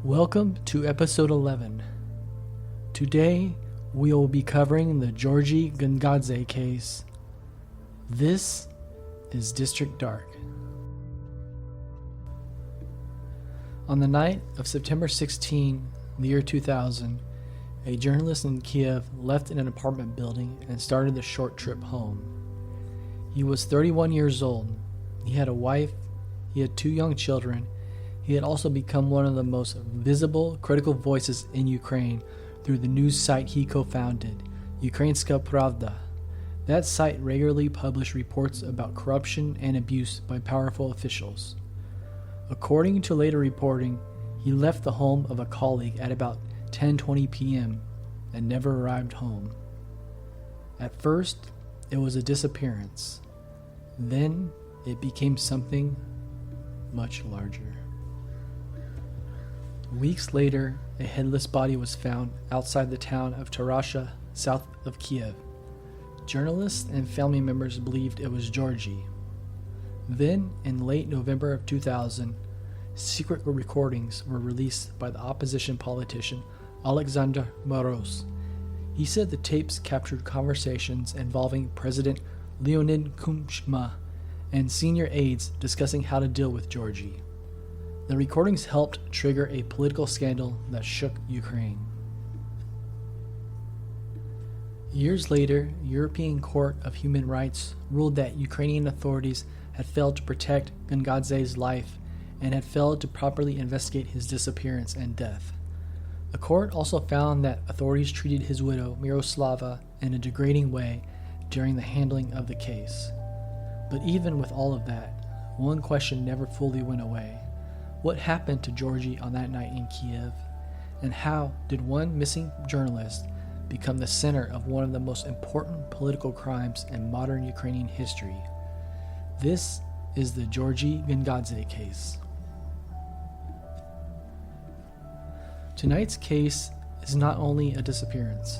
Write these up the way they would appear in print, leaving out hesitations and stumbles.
Welcome to episode 11. Today, we will be covering the Heorhiy Gongadze case. This is District Dark. On the night of September 16, the year 2000, a journalist in Kyiv left in an apartment building and started the short trip home. He was 31 years old. He had a wife, he had 2 young children. He had also become one of the most visible critical voices in Ukraine through the news site he co-founded, Ukrainska Pravda. That site regularly published reports about corruption and abuse by powerful officials. According to later reporting, he left the home of a colleague at about 10:20 p.m. and never arrived home. At first, it was a disappearance. Then, it became something much larger. Weeks later, a headless body was found outside the town of Tarasha, south of Kyiv. Journalists and family members believed it was Heorhiy. Then, in late November of 2000, secret recordings were released by the opposition politician Alexander Moros. He said the tapes captured conversations involving President Leonid Kuchma and senior aides discussing how to deal with Heorhiy. The recordings helped trigger a political scandal that shook Ukraine. Years later, European Court of Human Rights ruled that Ukrainian authorities had failed to protect Gongadze's life and had failed to properly investigate his disappearance and death. The court also found that authorities treated his widow, Miroslava, in a degrading way during the handling of the case. But even with all of that, one question never fully went away. What happened to Heorhiy on that night in Kyiv? And how did one missing journalist become the center of one of the most important political crimes in modern Ukrainian history? This is the Heorhiy Gongadze case. Tonight's case is not only a disappearance.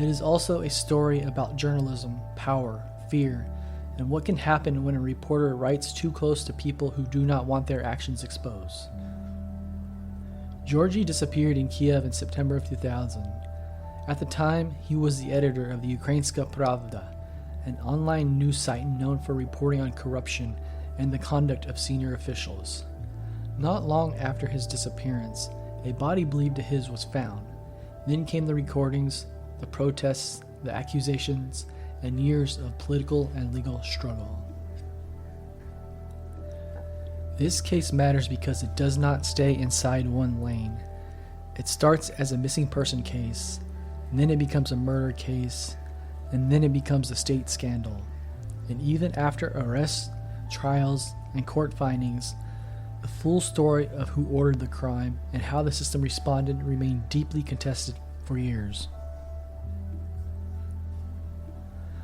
It is also a story about journalism, power, fear, and what can happen when a reporter writes too close to people who do not want their actions exposed. Heorhiy disappeared in Kyiv in September of 2000. At the time, he was the editor of the Ukrainska Pravda, an online news site known for reporting on corruption and the conduct of senior officials. Not long after his disappearance, a body believed his was found. Then came the recordings, the protests, the accusations, and years of political and legal struggle. This case matters because it does not stay inside one lane. It starts as a missing person case, and then it becomes a murder case, and then it becomes a state scandal. And even after arrests, trials, and court findings, the full story of who ordered the crime and how the system responded remained deeply contested for years.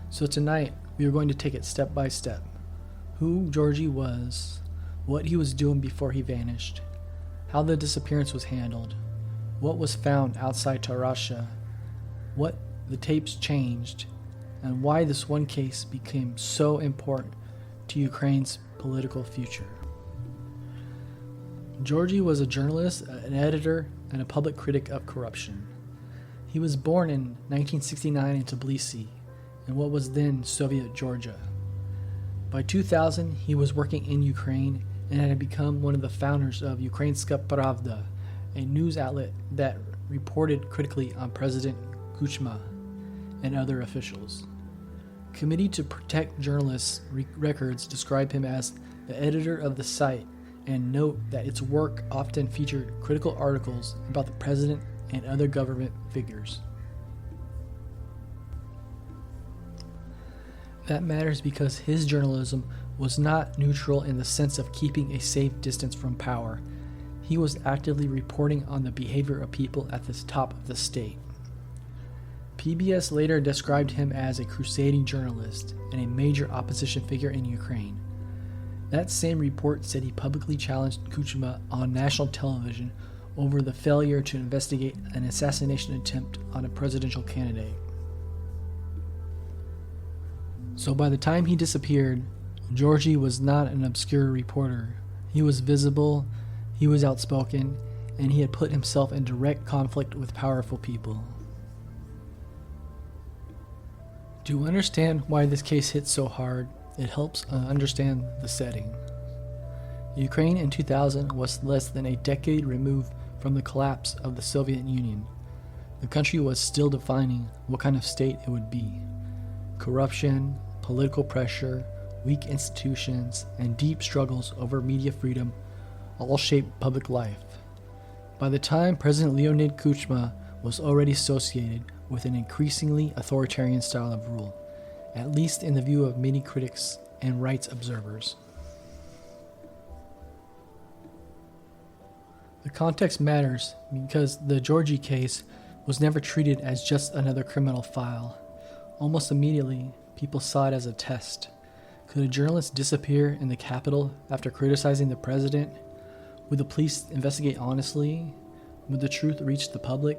So tonight, we are going to take it step by step. Who Heorhiy was, what he was doing before he vanished, how the disappearance was handled, what was found outside Tarasha, what the tapes changed, and why this one case became so important to Ukraine's political future. Heorhiy was a journalist, an editor, and a public critic of corruption. He was born in 1969 in Tbilisi, in what was then Soviet Georgia. By 2000, he was working in Ukraine and had become one of the founders of Ukrainska Pravda, a news outlet that reported critically on President Kuchma and other officials. Committee to Protect Journalists records describe him as the editor of the site and note that its work often featured critical articles about the president and other government figures. That matters because his journalism was not neutral in the sense of keeping a safe distance from power. He was actively reporting on the behavior of people at the top of the state. PBS later described him as a crusading journalist and a major opposition figure in Ukraine. That same report said he publicly challenged Kuchma on national television over the failure to investigate an assassination attempt on a presidential candidate. So by the time he disappeared, Heorhiy was not an obscure reporter. He was visible, he was outspoken, and he had put himself in direct conflict with powerful people. To understand why this case hit so hard, it helps understand the setting. Ukraine in 2000 was less than a decade removed from the collapse of the Soviet Union. The country was still defining what kind of state it would be. Corruption, political pressure, weak institutions, and deep struggles over media freedom all shaped public life. By the time President Leonid Kuchma was already associated with an increasingly authoritarian style of rule, at least in the view of many critics and rights observers. The context matters because the Heorhiy case was never treated as just another criminal file. Almost immediately, people saw it as a test. Could a journalist disappear in the capital after criticizing the president? Would the police investigate honestly? Would the truth reach the public?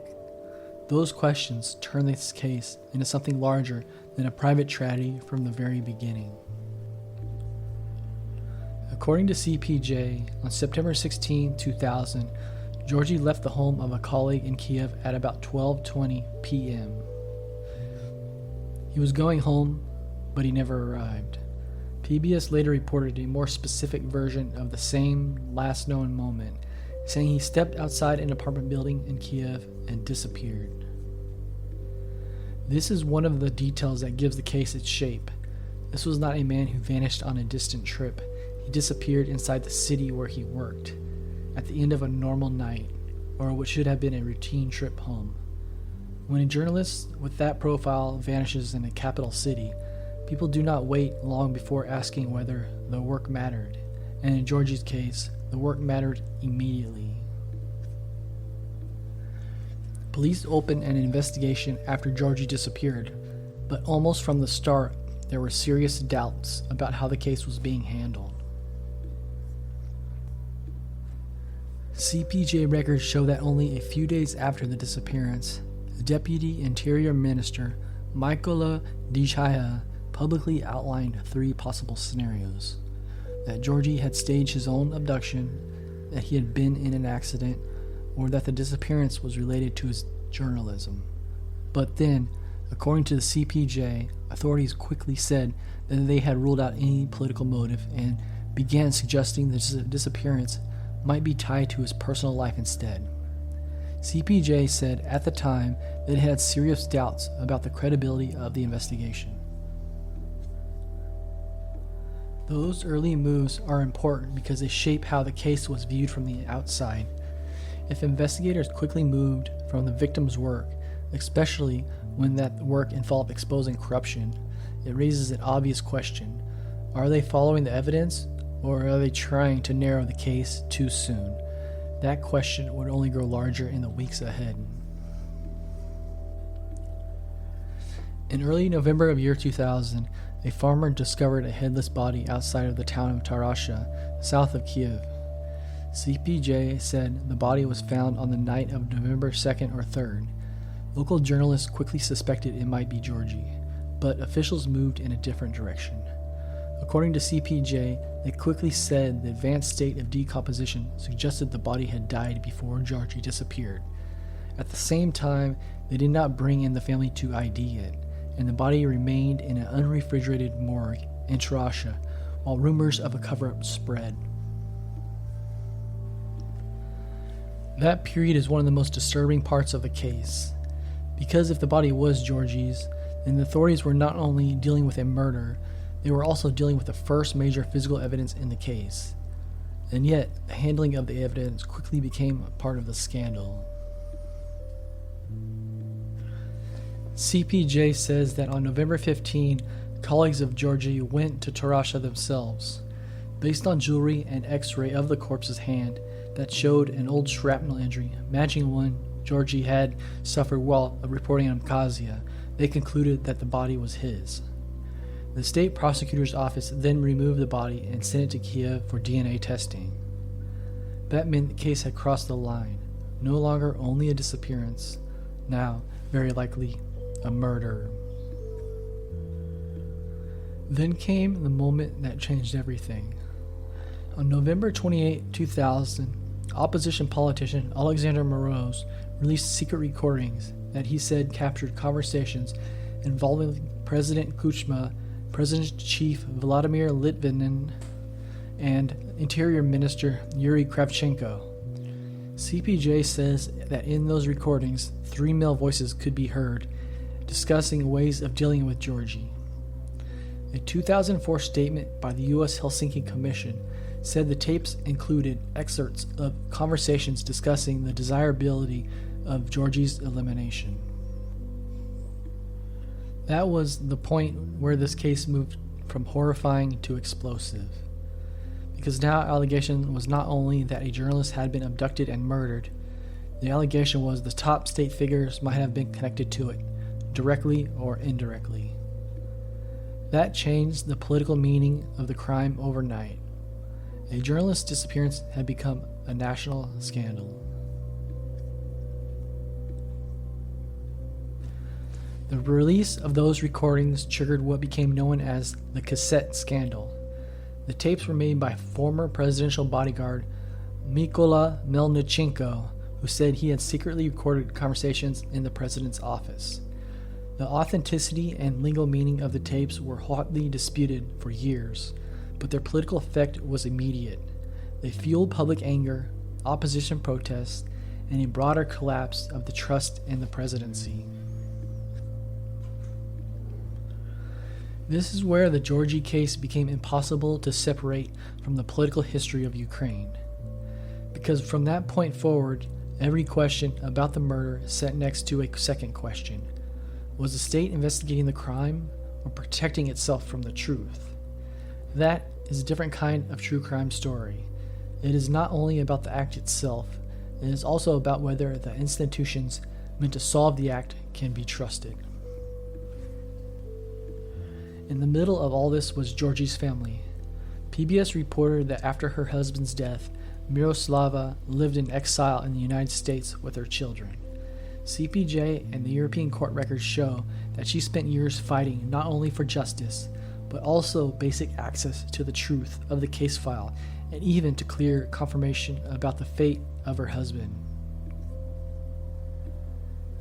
Those questions turned this case into something larger than a private tragedy from the very beginning. According to CPJ, on September 16, 2000, Heorhiy left the home of a colleague in Kyiv at about 12:20 p.m. He was going home, but he never arrived. PBS later reported a more specific version of the same last known moment, saying he stepped outside an apartment building in Kyiv and disappeared. This is one of the details that gives the case its shape. This was not a man who vanished on a distant trip. He disappeared inside the city where he worked, at the end of a normal night, or what should have been a routine trip home. When a journalist with that profile vanishes in a capital city, people do not wait long before asking whether the work mattered, and in Heorhiy's case, the work mattered immediately. Police opened an investigation after Heorhiy disappeared, but almost from the start, there were serious doubts about how the case was being handled. CPJ records show that only a few days after the disappearance, the Deputy Interior Minister, Mykola Dychaya, publicly outlined 3 possible scenarios: that Heorhiy had staged his own abduction, that he had been in an accident, or that the disappearance was related to his journalism. But then, according to the CPJ, authorities quickly said that they had ruled out any political motive and began suggesting the disappearance might be tied to his personal life instead. CPJ said at the time that it had serious doubts about the credibility of the investigation. Those early moves are important because they shape how the case was viewed from the outside. If investigators quickly moved from the victim's work, especially when that work involved exposing corruption, it raises an obvious question: are they following the evidence, or are they trying to narrow the case too soon? That question would only grow larger in the weeks ahead. In early November of year 2000, a farmer discovered a headless body outside of the town of Tarasha, south of Kyiv. CPJ said the body was found on the night of November 2nd or 3rd. Local journalists quickly suspected it might be Heorhiy, but officials moved in a different direction. According to CPJ, they quickly said the advanced state of decomposition suggested the body had died before Heorhiy disappeared. At the same time, they did not bring in the family to ID it, and the body remained in an unrefrigerated morgue in Tarasha, while rumors of a cover-up spread. That period is one of the most disturbing parts of the case, because if the body was Heorhiy's, then the authorities were not only dealing with a murder, they were also dealing with the first major physical evidence in the case. And yet, the handling of the evidence quickly became a part of the scandal. CPJ says that on November 15, colleagues of Heorhiy went to Tarasha themselves. Based on jewelry and x-ray of the corpse's hand that showed an old shrapnel injury matching one Heorhiy had suffered while reporting in Abkhazia, they concluded that the body was his. The state prosecutor's office then removed the body and sent it to Kyiv for DNA testing. That meant the case had crossed the line, no longer only a disappearance, now, very likely, a murder. Then came the moment that changed everything. On November 28, 2000, opposition politician Alexander Moroz released secret recordings that he said captured conversations involving President Kuchma, President-Chief Vladimir Litvinin, and Interior Minister Yuri Kravchenko. CPJ says that in those recordings, 3 male voices could be heard, discussing ways of dealing with Georgy. A 2004 statement by the U.S. Helsinki Commission said the tapes included excerpts of conversations discussing the desirability of Georgy's elimination. That was the point where this case moved from horrifying to explosive. Because now allegation was not only that a journalist had been abducted and murdered, the allegation was the top state figures might have been connected to it, directly or indirectly. That changed the political meaning of the crime overnight. A journalist's disappearance had become a national scandal. The release of those recordings triggered what became known as the cassette scandal. The tapes were made by former presidential bodyguard Mykola Melnichenko, who said he had secretly recorded conversations in the president's office. The authenticity and legal meaning of the tapes were hotly disputed for years, but their political effect was immediate. They fueled public anger, opposition protests, and a broader collapse of the trust in the presidency. This is where the Georgy case became impossible to separate from the political history of Ukraine. Because from that point forward, every question about the murder sat next to a second question. Was the state investigating the crime or protecting itself from the truth? That is a different kind of true crime story. It is not only about the act itself, it is also about whether the institutions meant to solve the act can be trusted. In the middle of all this was Georgy's family. PBS reported that after her husband's death, Miroslava lived in exile in the United States with her children. CPJ and the European court records show that she spent years fighting not only for justice, but also basic access to the truth of the case file and even to clear confirmation about the fate of her husband.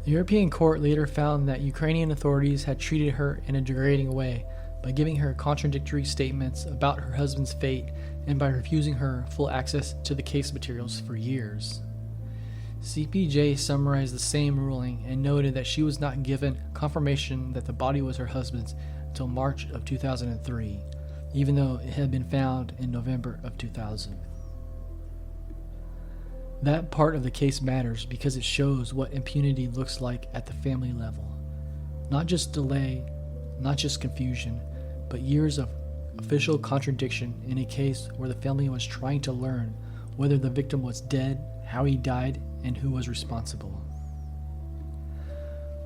The European court later found that Ukrainian authorities had treated her in a degrading way by giving her contradictory statements about her husband's fate and by refusing her full access to the case materials for years. CPJ summarized the same ruling and noted that she was not given confirmation that the body was her husband's until March of 2003, even though it had been found in November of 2000. That part of the case matters because it shows what impunity looks like at the family level. Not just delay, not just confusion, but years of official contradiction in a case where the family was trying to learn whether the victim was dead, how he died, and who was responsible.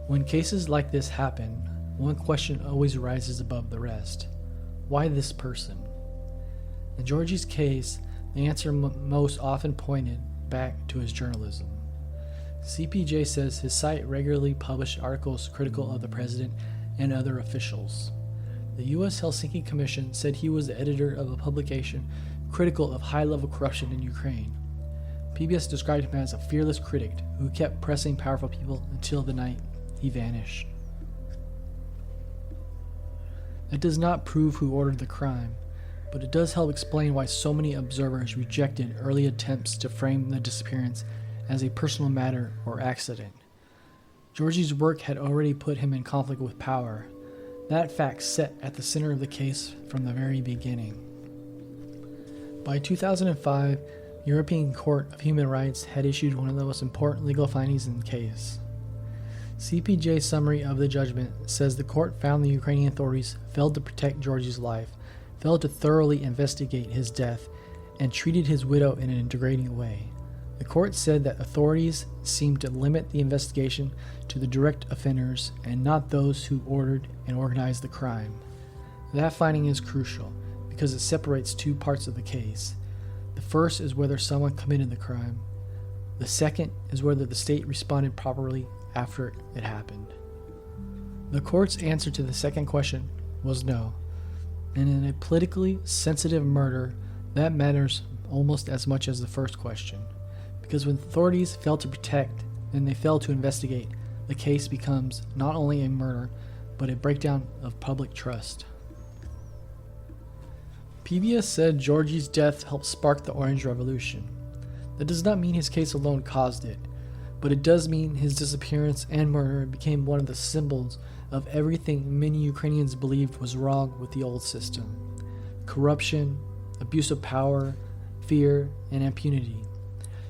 When cases like this happen, one question always rises above the rest. Why this person? In Georgy's case, the answer most often pointed back to his journalism. CPJ says his site regularly published articles critical of the president and other officials. The U.S. Helsinki Commission said he was the editor of a publication critical of high-level corruption in Ukraine. PBS described him as a fearless critic who kept pressing powerful people until the night he vanished. That does not prove who ordered the crime, but it does help explain why so many observers rejected early attempts to frame the disappearance as a personal matter or accident. Georgy's work had already put him in conflict with power. That fact sat at the center of the case from the very beginning. By 2005, the European Court of Human Rights had issued one of the most important legal findings in the case. CPJ's summary of the judgment says the court found the Ukrainian authorities failed to protect Georgy's life, failed to thoroughly investigate his death, and treated his widow in a degrading way. The court said that authorities seemed to limit the investigation to the direct offenders and not those who ordered and organized the crime. That finding is crucial because it separates two parts of the case. The first is whether someone committed the crime. The second is whether the state responded properly after it happened. The court's answer to the second question was no, and in a politically sensitive murder, that matters almost as much as the first question. because when authorities fail to protect and they fail to investigate, the case becomes not only a murder, but a breakdown of public trust. PBS said Georgiy's death helped spark the Orange Revolution. That does not mean his case alone caused it, but it does mean his disappearance and murder became one of the symbols of everything many Ukrainians believed was wrong with the old system: corruption, abuse of power, fear, and impunity.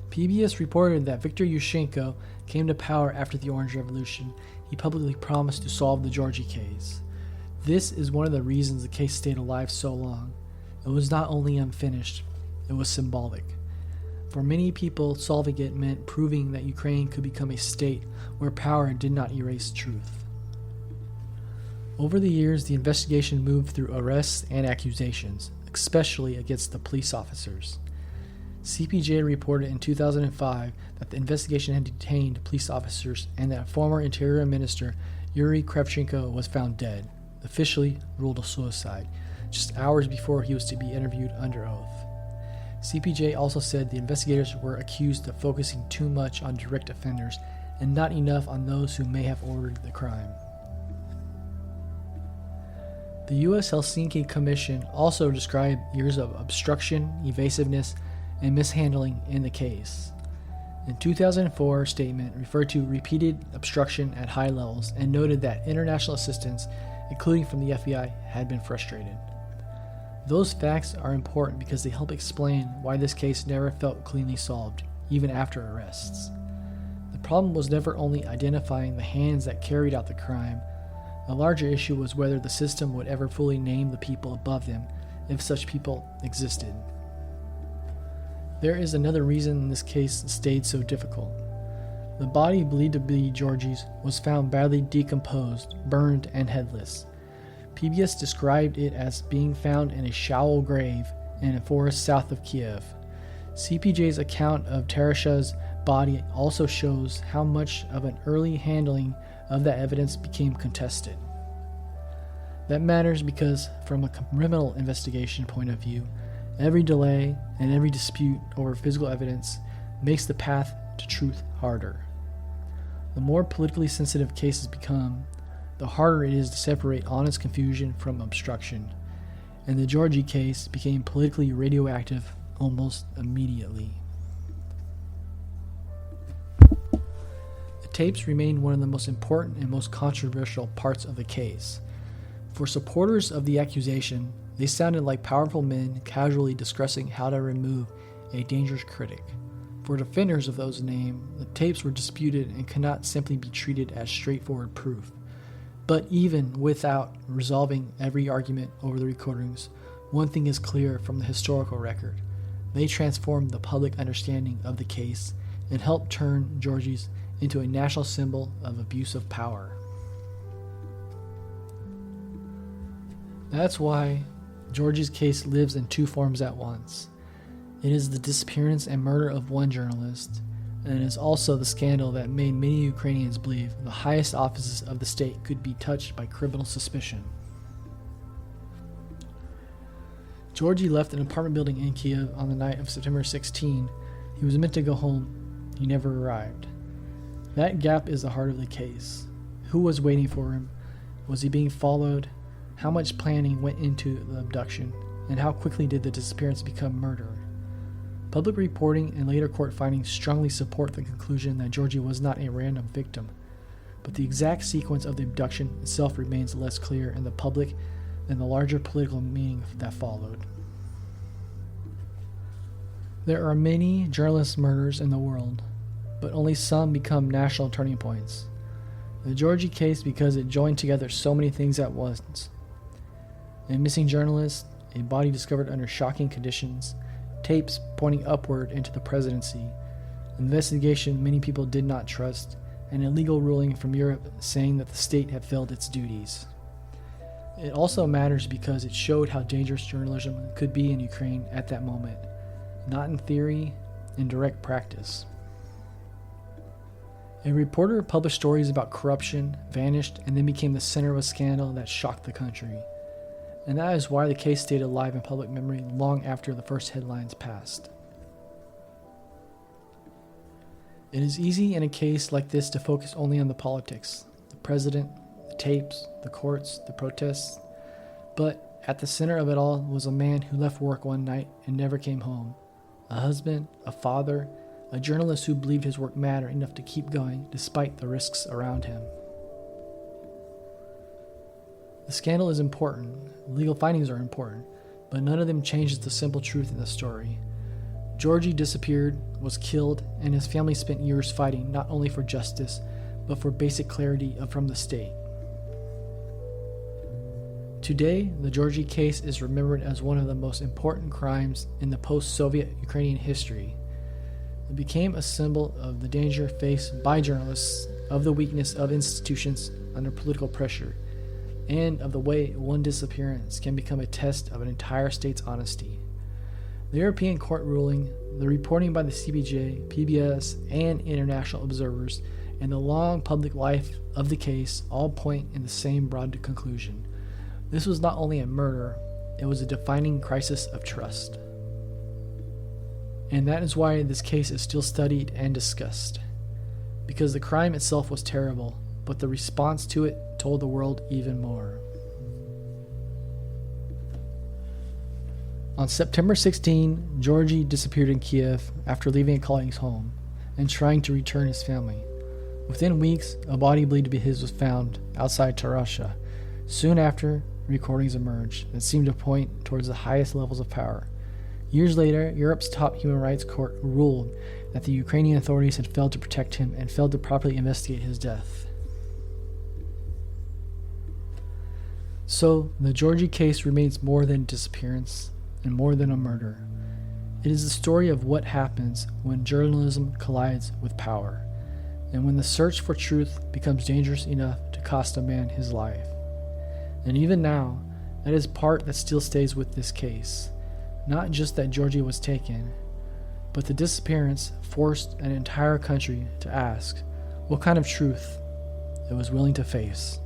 PBS reported that Viktor Yushchenko came to power after the Orange Revolution. He publicly promised to solve the Georgiy case. This is one of the reasons the case stayed alive so long. It was not only unfinished, it was symbolic. For many people, solving it meant proving that Ukraine could become a state where power did not erase truth. Over the years, the investigation moved through arrests and accusations, especially against the police officers. CPJ reported in 2005 that the investigation had detained police officers and that former Interior Minister Yuri Kravchenko was found dead, officially ruled a suicide, just hours before he was to be interviewed under oath. CPJ also said the investigators were accused of focusing too much on direct offenders and not enough on those who may have ordered the crime. The U.S. Helsinki Commission also described years of obstruction, evasiveness, and mishandling in the case. In 2004, a statement referred to repeated obstruction at high levels and noted that international assistance, including from the FBI, had been frustrated. Those facts are important because they help explain why this case never felt cleanly solved, even after arrests. The problem was never only identifying the hands that carried out the crime. A larger issue was whether the system would ever fully name the people above them, if such people existed. There is another reason this case stayed so difficult. The body believed to be Georgiy's was found badly decomposed, burned, and headless. PBS described it as being found in a shallow grave in a forest south of Kyiv. CPJ's account of Teresh's body also shows how much of an early handling of that evidence became contested. That matters because, from a criminal investigation point of view, every delay and every dispute over physical evidence makes the path to truth harder. The more politically sensitive cases become, the harder it is to separate honest confusion from obstruction, and the Georgiy case became politically radioactive almost immediately. The tapes remain one of the most important and most controversial parts of the case. For supporters of the accusation, they sounded like powerful men casually discussing how to remove a dangerous critic. For defenders of those named, the tapes were disputed and cannot simply be treated as straightforward proof. But even without resolving every argument over the recordings, one thing is clear from the historical record. They transformed the public understanding of the case and helped turn Georgiy's into a national symbol of abuse of power. That's why Georgiy's case lives in two forms at once. It is the disappearance and murder of one journalist, and it is also the scandal that made many Ukrainians believe the highest offices of the state could be touched by criminal suspicion. Georgiy left an apartment building in Kyiv on the night of September 16. He was meant to go home. He never arrived. That gap is the heart of the case. Who was waiting for him? Was he being followed? How much planning went into the abduction? And how quickly did the disappearance become murder? Public reporting and later court findings strongly support the conclusion that Georgiy was not a random victim, but the exact sequence of the abduction itself remains less clear in the public than the larger political meaning that followed. There are many journalist murders in the world, but only some become national turning points. The Georgiy case because it joined together so many things at once. A missing journalist, a body discovered under shocking conditions, tapes pointing upward into the presidency, investigation many people did not trust, and a legal ruling from Europe saying that the state had failed its duties. It also matters because it showed how dangerous journalism could be in Ukraine at that moment, not in theory, in direct practice. A reporter published stories about corruption, vanished, and then became the center of a scandal that shocked the country. And that is why the case stayed alive in public memory long after the first headlines passed. It is easy in a case like this to focus only on the politics, the president, the tapes, the courts, the protests, but at the center of it all was a man who left work one night and never came home. A husband, a father, a journalist who believed his work mattered enough to keep going despite the risks around him. The scandal is important, legal findings are important, but none of them changes the simple truth in the story. Heorhiy disappeared, was killed, and his family spent years fighting not only for justice, but for basic clarity from the state. Today, the Heorhiy case is remembered as one of the most important crimes in the post-Soviet Ukrainian history. It became a symbol of the danger faced by journalists, of the weakness of institutions under political pressure, and of the way one disappearance can become a test of an entire state's honesty. The European court ruling, the reporting by the CPJ, PBS, and international observers, and the long public life of the case all point in the same broad conclusion. This was not only a murder, it was a defining crisis of trust. And that is why this case is still studied and discussed. Because the crime itself was terrible, but the response to it told the world even more. On September 16, Heorhiy disappeared in Kyiv after leaving a colleague's home and trying to return his family. Within weeks, a body believed to be his was found outside Tarasha. Soon after, recordings emerged that seemed to point towards the highest levels of power. Years later, Europe's top human rights court ruled that the Ukrainian authorities had failed to protect him and failed to properly investigate his death. So, the Heorhiy case remains more than disappearance and more than a murder. It is the story of what happens when journalism collides with power, and when the search for truth becomes dangerous enough to cost a man his life. And even now, that is part that still stays with this case. Not just that Heorhiy was taken, but the disappearance forced an entire country to ask what kind of truth it was willing to face.